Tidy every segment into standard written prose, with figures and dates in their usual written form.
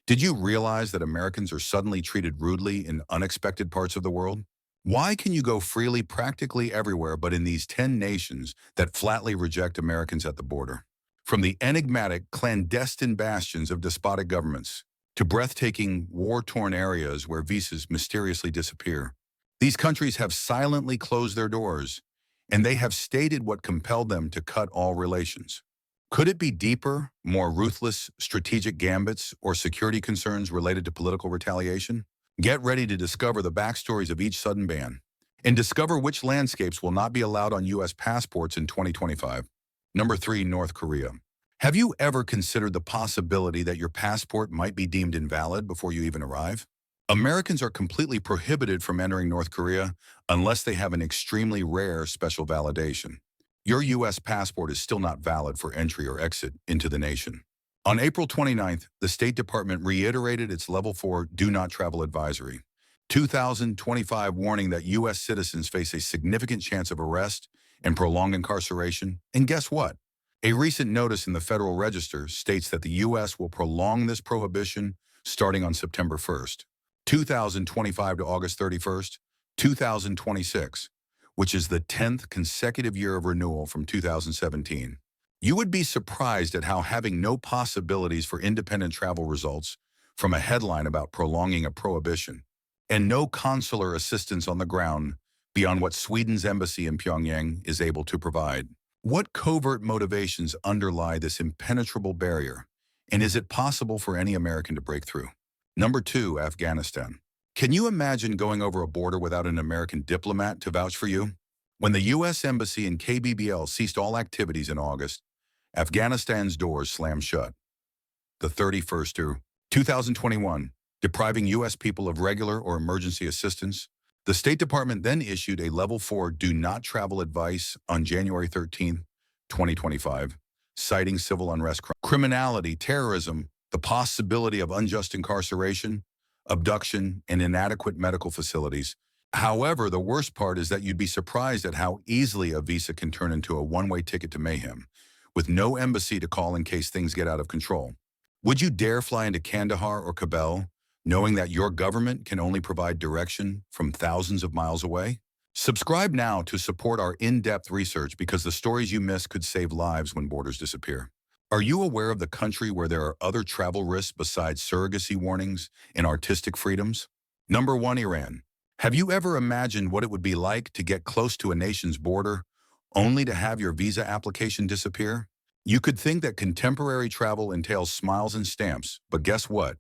Did you realize that Americans are suddenly treated rudely in unexpected parts of the world? Why can you go freely practically everywhere but in these 10 nations that flatly reject Americans at the border? From the enigmatic, clandestine bastions of despotic governments to breathtaking, war-torn areas where visas mysteriously disappear, these countries have silently closed their doors, and they have stated what compelled them to cut all relations. Could it be deeper, more ruthless strategic gambits or security concerns related to political retaliation? Get ready to discover the backstories of each sudden ban and discover which landscapes will not be allowed on U.S. passports in 2025. Number 3, North Korea. Have you ever considered the possibility that your passport might be deemed invalid before you even arrive? Americans are completely prohibited from entering North Korea unless they have an extremely rare special validation. Your U.S. passport is still not valid for entry or exit into the nation. On April 29th, the State Department reiterated its Level 4 Do Not Travel Advisory, 2025 warning that U.S. citizens face a significant chance of arrest and prolonged incarceration. And guess what? A recent notice in the Federal Register states that the U.S. will prolong this prohibition starting on September 1st, 2025 to August 31st, 2026. Which is the 10th consecutive year of renewal from 2017. You would be surprised at how having no possibilities for independent travel results from a headline about prolonging a prohibition and no consular assistance on the ground beyond what Sweden's embassy in Pyongyang is able to provide. What covert motivations underlie this impenetrable barrier, and is it possible for any American to break through? Number 2, Afghanistan. Can you imagine going over a border without an American diplomat to vouch for you? When the U.S. Embassy and KBBL ceased all activities in August, Afghanistan's doors slammed shut. The 31st to 2021, depriving U.S. people of regular or emergency assistance. The State Department then issued a Level 4 Do Not Travel advice on January 13, 2025, citing civil unrest, criminality, terrorism, the possibility of unjust incarceration, abduction, and inadequate medical facilities. However, the worst part is that you'd be surprised at how easily a visa can turn into a one-way ticket to mayhem, with no embassy to call in case things get out of control. Would you dare fly into Kandahar or Kabul, knowing that your government can only provide direction from thousands of miles away? Subscribe now to support our in-depth research because the stories you miss could save lives when borders disappear. Are you aware of the country where there are other travel risks besides surrogacy warnings and artistic freedoms? Number 1, Iran. Have you ever imagined what it would be like to get close to a nation's border only to have your visa application disappear? You could think that contemporary travel entails smiles and stamps, but guess what?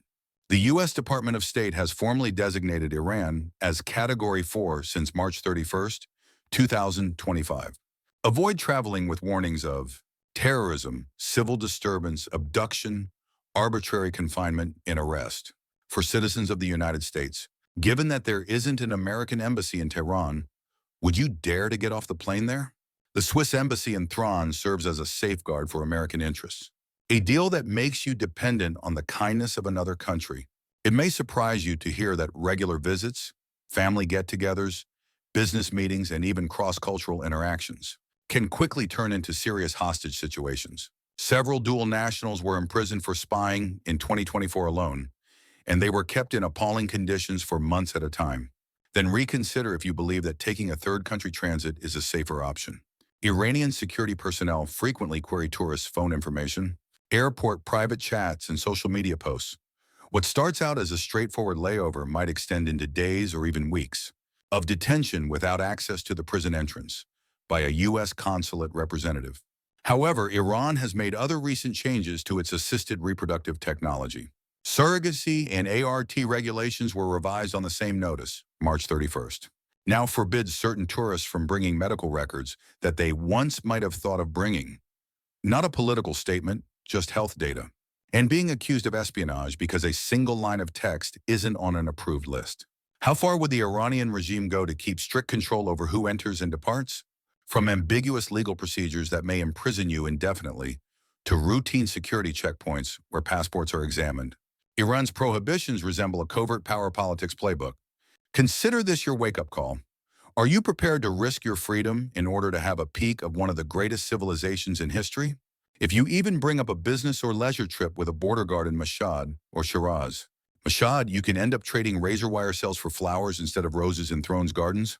The U.S. Department of State has formally designated Iran as Category 4 since March 31st, 2025. Avoid traveling with warnings of terrorism, civil disturbance, abduction, arbitrary confinement, and arrest for citizens of the United States. Given that there isn't an American embassy in Tehran, would you dare to get off the plane there? The Swiss embassy in Thrawn serves as a safeguard for American interests, a deal that makes you dependent on the kindness of another country. It may surprise you to hear that regular visits, family get-togethers, business meetings, and even cross-cultural interactions can quickly turn into serious hostage situations. Several dual nationals were imprisoned for spying in 2024 alone, and they were kept in appalling conditions for months at a time. Then reconsider if you believe that taking a third country transit is a safer option. Iranian security personnel frequently query tourists' phone information, airport private chats, and social media posts. What starts out as a straightforward layover might extend into days or even weeks of detention without access to the prison entrance by a U.S. consulate representative. However, Iran has made other recent changes to its assisted reproductive technology. Surrogacy and ART regulations were revised on the same notice, March 31st. Now forbids certain tourists from bringing medical records that they once might have thought of bringing. Not a political statement, just health data. And being accused of espionage because a single line of text isn't on an approved list. How far would the Iranian regime go to keep strict control over who enters and departs? From ambiguous legal procedures that may imprison you indefinitely to routine security checkpoints where passports are examined, Iran's prohibitions resemble a covert power politics playbook. Consider this your wake-up call. Are you prepared to risk your freedom in order to have a peek of one of the greatest civilizations in history? If you even bring up a business or leisure trip with a border guard in Mashhad or Shiraz, Mashhad, you can end up trading razor wire cells for flowers instead of roses in Thrones Gardens.